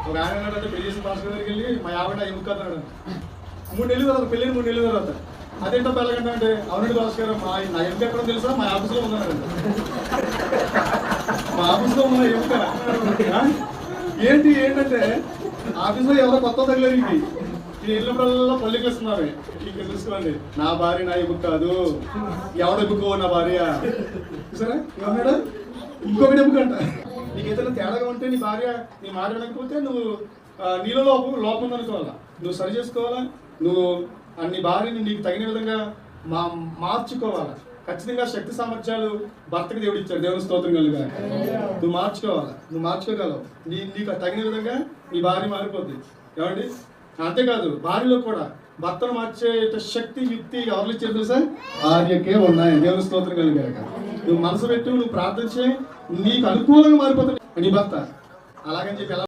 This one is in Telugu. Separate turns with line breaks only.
ఒక ఆయన అన్నాడంటే పెళ్లి చేసిన పాస్టర్ దగ్గరికి వెళ్ళి మా ఆవిడ ఎముక అన్నాడు. 3 నెలల తర్వాత పెళ్ళిని 3 నెలల తర్వాత అదేంటో పెళ్ళగంటే అంటే అవునండి పాస్టర్ గారు నా ఎముక ఎక్కడో తెలుసా మా ఆఫీస్లో ఉన్నాడు. మా ఆఫీస్లో ఉన్న ఎముక ఏంటంటే ఆఫీస్లో ఎవరో కొత్త తగలేదు ఈ ఇళ్ళప్పుడల్లా పల్లికి ఇస్తున్నారు. ఇక్కడ చూసుకోండి, నా భార్య నా ఎముక కాదు, ఎవడ ఎముకో నా భార్య సరే ఏమన్నాడు ఇంకొకటి ఎముక అంట. నీకు ఏదైనా తేడాగా ఉంటే నీ భార్య నీ మాట వినకపోతే నువ్వు నీలో లోపం ఉందనుకోవాలా, నువ్వు సరి చేసుకోవాలా, నువ్వు నీ భార్యని నీకు తగిన విధంగా మార్చుకోవాలా. ఖచ్చితంగా శక్తి సామర్థ్యాలు భర్తకి దేవుడు ఇచ్చాడు, దేవుని స్తోత్రం కలుగా. నువ్వు మార్చుకోవాలా, నువ్వు మార్చుకోగలవు. నీకు తగిన విధంగా నీ భార్య మారిపోద్ది. ఏమండి అంతేకాదు భార్యలో కూడా భర్తను మార్చే శక్తి యుక్తి ఎవరు ఇచ్చారు తెలుసా? భార్యకే ఉన్నాయి. దేవుని స్తోత్రం కలిగాక నువ్వు మనసు పెట్టి నువ్వు ప్రార్థించే నీకు అనుకూలంగా మారిపోతుంది నీ భర్త. అలాగని చెప్పి ఎలా